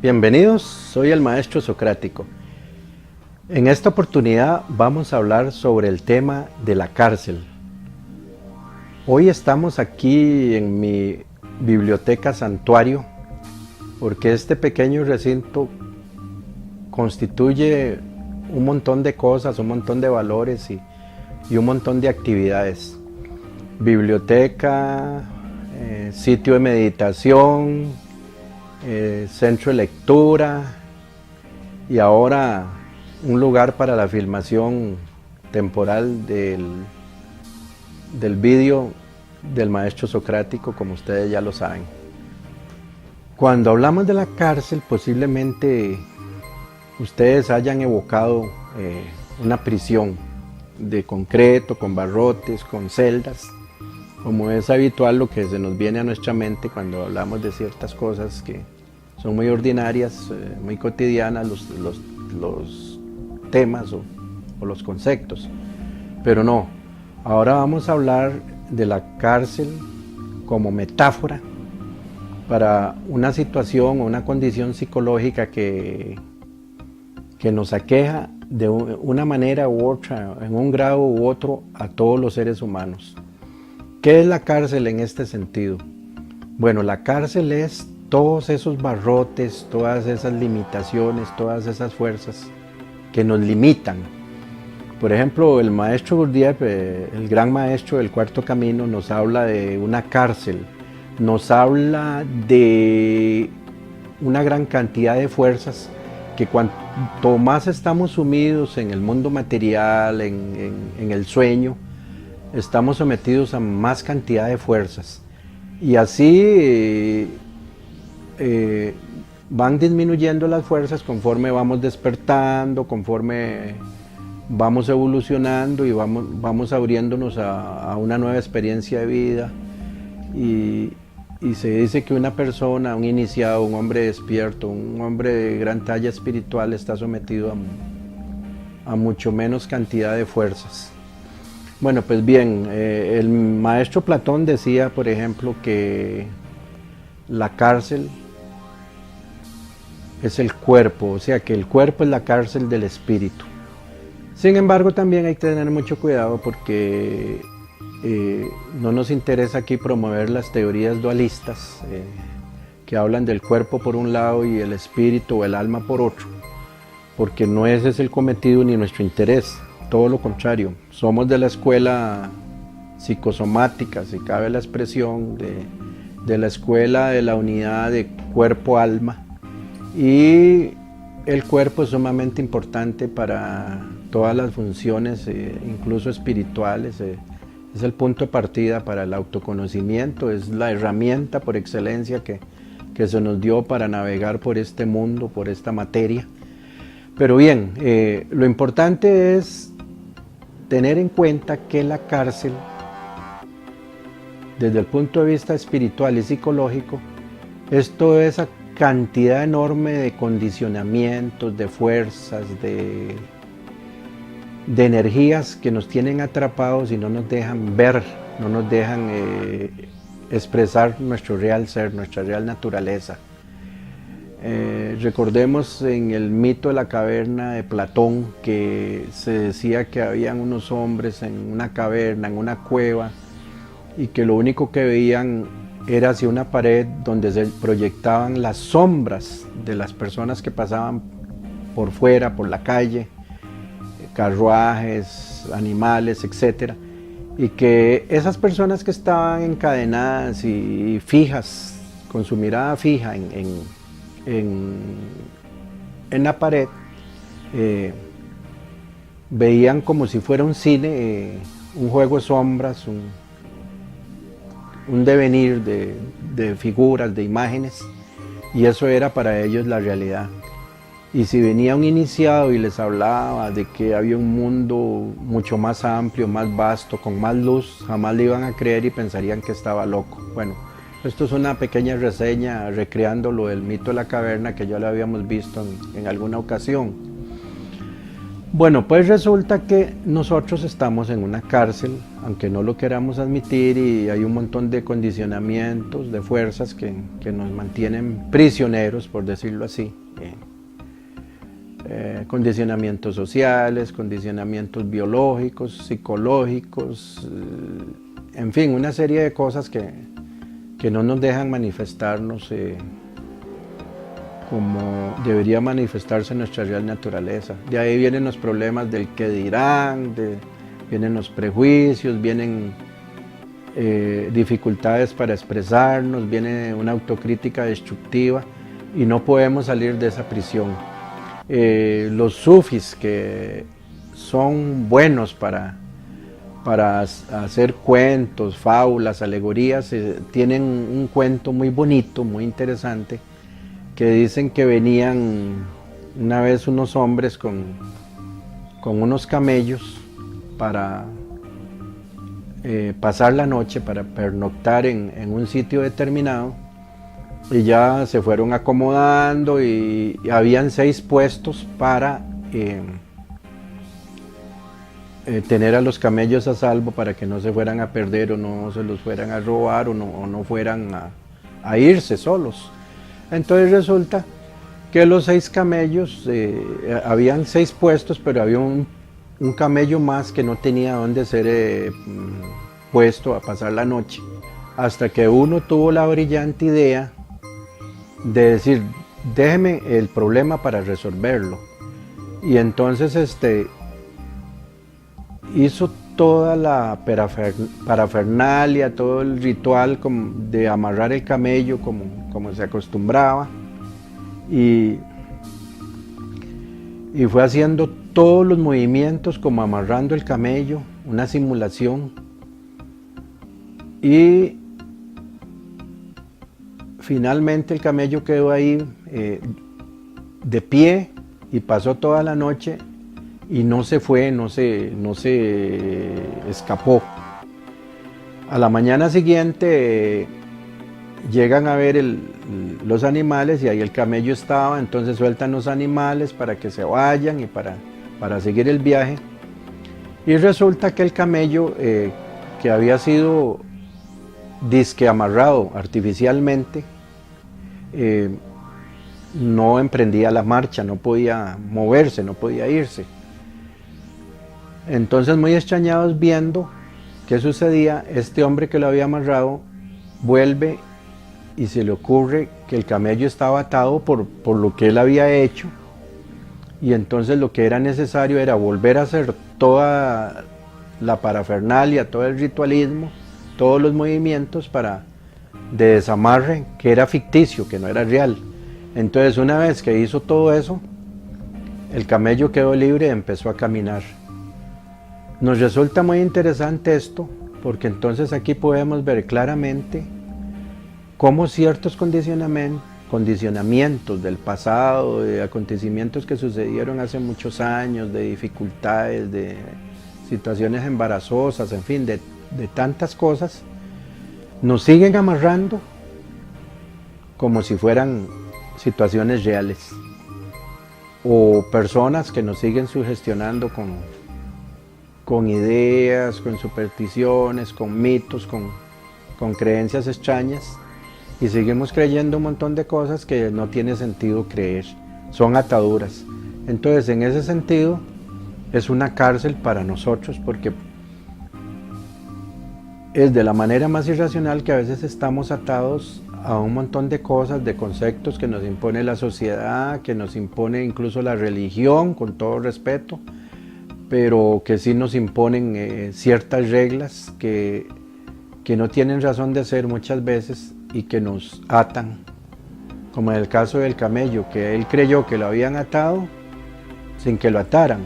Bienvenidos, soy el maestro Socrático. En esta oportunidad vamos a hablar sobre el tema de la cárcel. Hoy estamos aquí en mi biblioteca santuario porque este pequeño recinto constituye un montón de cosas, un montón de valores y un montón de actividades. Biblioteca, sitio de meditación, centro de lectura y ahora un lugar para la filmación temporal del vídeo del maestro Socrático, como ustedes ya lo saben. Cuando hablamos de la cárcel, posiblemente ustedes hayan evocado una prisión de concreto, con barrotes, con celdas, como es habitual lo que se nos viene a nuestra mente cuando hablamos de ciertas cosas que son muy ordinarias, muy cotidianas, los temas o los conceptos. Pero no, ahora vamos a hablar de la cárcel como metáfora para una situación o una condición psicológica que nos aqueja de una manera u otra, en un grado u otro, a todos los seres humanos. ¿Qué es la cárcel en este sentido? Bueno, la cárcel es todos esos barrotes, todas esas limitaciones, todas esas fuerzas que nos limitan. Por ejemplo, el maestro Gurdjieff, el gran maestro del Cuarto Camino, nos habla de una cárcel, nos habla de una gran cantidad de fuerzas que cuanto más estamos sumidos en el mundo material, en el sueño, estamos sometidos a más cantidad de fuerzas y así van disminuyendo las fuerzas conforme vamos despertando, conforme vamos evolucionando y vamos abriéndonos a una nueva experiencia de vida y se dice que una persona, un iniciado, un hombre despierto, un hombre de gran talla espiritual está sometido a mucho menos cantidad de fuerzas. Bueno, pues bien, el maestro Platón decía, por ejemplo, que la cárcel es el cuerpo, o sea que el cuerpo es la cárcel del espíritu. Sin embargo, también hay que tener mucho cuidado porque no nos interesa aquí promover las teorías dualistas que hablan del cuerpo por un lado y el espíritu o el alma por otro, porque no ese es el cometido ni nuestro interés. Todo lo contrario, somos de la escuela psicosomática, si cabe la expresión, de la escuela de la unidad de cuerpo-alma, y el cuerpo es sumamente importante para todas las funciones, incluso espirituales, es el punto de partida para el autoconocimiento, es la herramienta por excelencia que se nos dio para navegar por este mundo, por esta materia. Pero bien, lo importante es tener en cuenta que la cárcel, desde el punto de vista espiritual y psicológico, es toda esa cantidad enorme de condicionamientos, de fuerzas, de energías que nos tienen atrapados y no nos dejan ver, no nos dejan expresar nuestro real ser, nuestra real naturaleza. Recordemos en el mito de la caverna de Platón que se decía que habían unos hombres en una caverna, en una cueva, y que lo único que veían era hacia una pared donde se proyectaban las sombras de las personas que pasaban por fuera, por la calle, carruajes, animales, etc. Y que esas personas que estaban encadenadas y fijas, con su mirada fija en la pared, veían como si fuera un cine, un juego de sombras, un devenir de figuras, de imágenes, y eso era para ellos la realidad. Y si venía un iniciado y les hablaba de que había un mundo mucho más amplio, más vasto, con más luz, jamás le iban a creer y pensarían que estaba loco. Bueno, esto es una pequeña reseña recreando lo del mito de la caverna que ya lo habíamos visto en alguna ocasión. Bueno, pues resulta que nosotros estamos en una cárcel aunque no lo queramos admitir, y hay un montón de condicionamientos, de fuerzas que nos mantienen prisioneros, por decirlo así. Condicionamientos sociales, condicionamientos biológicos, psicológicos, en fin, una serie de cosas que no nos dejan manifestarnos como debería manifestarse nuestra real naturaleza. De ahí vienen los problemas del qué dirán, vienen los prejuicios, vienen dificultades para expresarnos, viene una autocrítica destructiva y no podemos salir de esa prisión. Los sufis, que son buenos para hacer cuentos, fábulas, alegorías, tienen un cuento muy bonito, muy interesante, que dicen que venían una vez unos hombres con unos camellos para pasar la noche, para pernoctar en un sitio determinado, y ya se fueron acomodando y habían 6 puestos para tener a los camellos a salvo, para que no se fueran a perder o no se los fueran a robar o no fueran a irse solos. Entonces resulta que los 6 camellos, habían 6 puestos, pero había un camello más que no tenía dónde ser puesto a pasar la noche, hasta que uno tuvo la brillante idea de decir, déjeme el problema para resolverlo. Y entonces hizo toda la parafernalia, todo el ritual de amarrar el camello como se acostumbraba, y fue haciendo todos los movimientos como amarrando el camello, una simulación, y finalmente el camello quedó ahí de pie y pasó toda la noche y no se fue, no se escapó. A la mañana siguiente llegan a ver los animales y ahí el camello estaba, entonces sueltan los animales para que se vayan y para seguir el viaje. Y resulta que el camello, que había sido disque amarrado artificialmente, no emprendía la marcha, no podía moverse, no podía irse. Entonces, muy extrañados viendo qué sucedía, este hombre que lo había amarrado vuelve y se le ocurre que el camello estaba atado por lo que él había hecho, y entonces lo que era necesario era volver a hacer toda la parafernalia, todo el ritualismo, todos los movimientos de desamarre, que era ficticio, que no era real. Entonces, una vez que hizo todo eso, el camello quedó libre y empezó a caminar. Nos resulta muy interesante esto, porque entonces aquí podemos ver claramente cómo ciertos condicionamientos del pasado, de acontecimientos que sucedieron hace muchos años, de dificultades, de situaciones embarazosas, en fin, de tantas cosas, nos siguen amarrando como si fueran situaciones reales, o personas que nos siguen sugestionando con ideas, con supersticiones, con mitos, con creencias extrañas, y seguimos creyendo un montón de cosas que no tiene sentido creer, son ataduras. Entonces, en ese sentido, es una cárcel para nosotros, porque es de la manera más irracional que a veces estamos atados a un montón de cosas, de conceptos que nos impone la sociedad, que nos impone incluso la religión, con todo respeto, pero que sí nos imponen ciertas reglas que no tienen razón de ser muchas veces y que nos atan, como en el caso del camello, que él creyó que lo habían atado sin que lo ataran,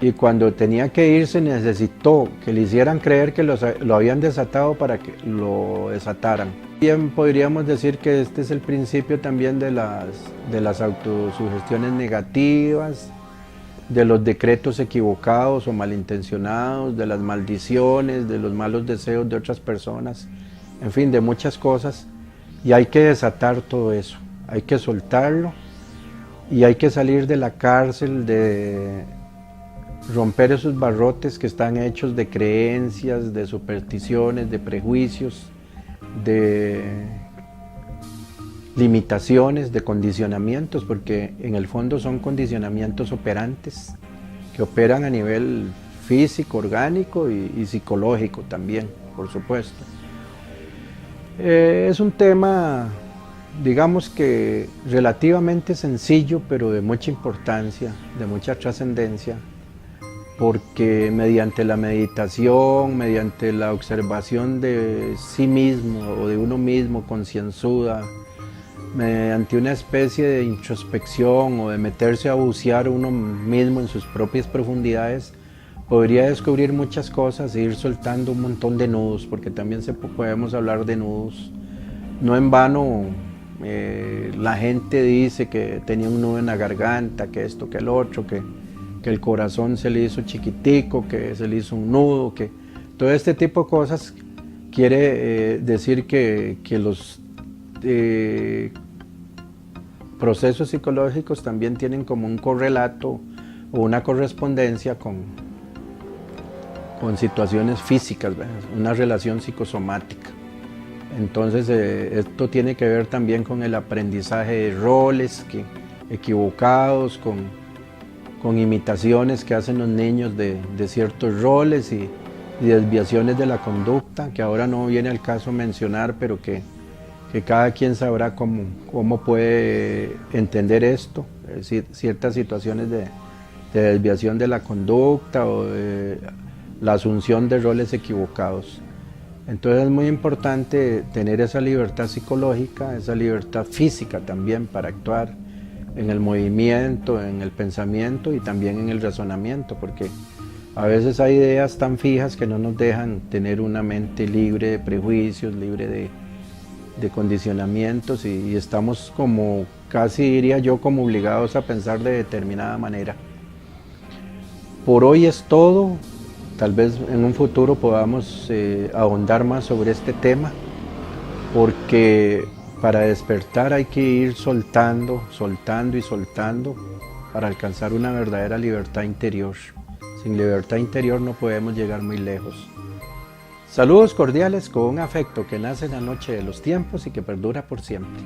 y cuando tenía que irse necesitó que le hicieran creer que lo habían desatado para que lo desataran. Bien podríamos decir que este es el principio también de las autosugestiones negativas, de los decretos equivocados o malintencionados, de las maldiciones, de los malos deseos de otras personas, en fin, de muchas cosas, y hay que desatar todo eso, hay que soltarlo y hay que salir de la cárcel romper esos barrotes que están hechos de creencias, de supersticiones, de prejuicios, de limitaciones, de condicionamientos, porque en el fondo son condicionamientos operantes que operan a nivel físico, orgánico y psicológico también, por supuesto. Es un tema, digamos que relativamente sencillo, pero de mucha importancia, de mucha trascendencia, porque mediante la meditación, mediante la observación de sí mismo o de uno mismo concienzuda, mediante una especie de introspección o de meterse a bucear uno mismo en sus propias profundidades, podría descubrir muchas cosas e ir soltando un montón de nudos, porque también podemos hablar de nudos. No en vano la gente dice que tenía un nudo en la garganta, que esto, que el otro, que el corazón se le hizo chiquitico, que se le hizo un nudo, que todo este tipo de cosas quiere decir que los procesos psicológicos también tienen como un correlato o una correspondencia con situaciones físicas, ¿verdad? Una relación psicosomática. Entonces esto tiene que ver también con el aprendizaje de roles equivocados, con imitaciones que hacen los niños de ciertos roles y desviaciones de la conducta, que ahora no viene al caso mencionar, pero que cada quien sabrá cómo puede entender esto, ciertas situaciones de desviación de la conducta o de la asunción de roles equivocados. Entonces es muy importante tener esa libertad psicológica, esa libertad física también para actuar en el movimiento, en el pensamiento y también en el razonamiento, porque a veces hay ideas tan fijas que no nos dejan tener una mente libre de prejuicios, libre de condicionamientos y estamos como, casi diría yo, como obligados a pensar de determinada manera. Por hoy es todo. Tal vez en un futuro podamos ahondar más sobre este tema, porque para despertar hay que ir soltando, soltando y soltando para alcanzar una verdadera libertad interior. Sin libertad interior no podemos llegar muy lejos. Saludos cordiales con un afecto que nace en la noche de los tiempos y que perdura por siempre.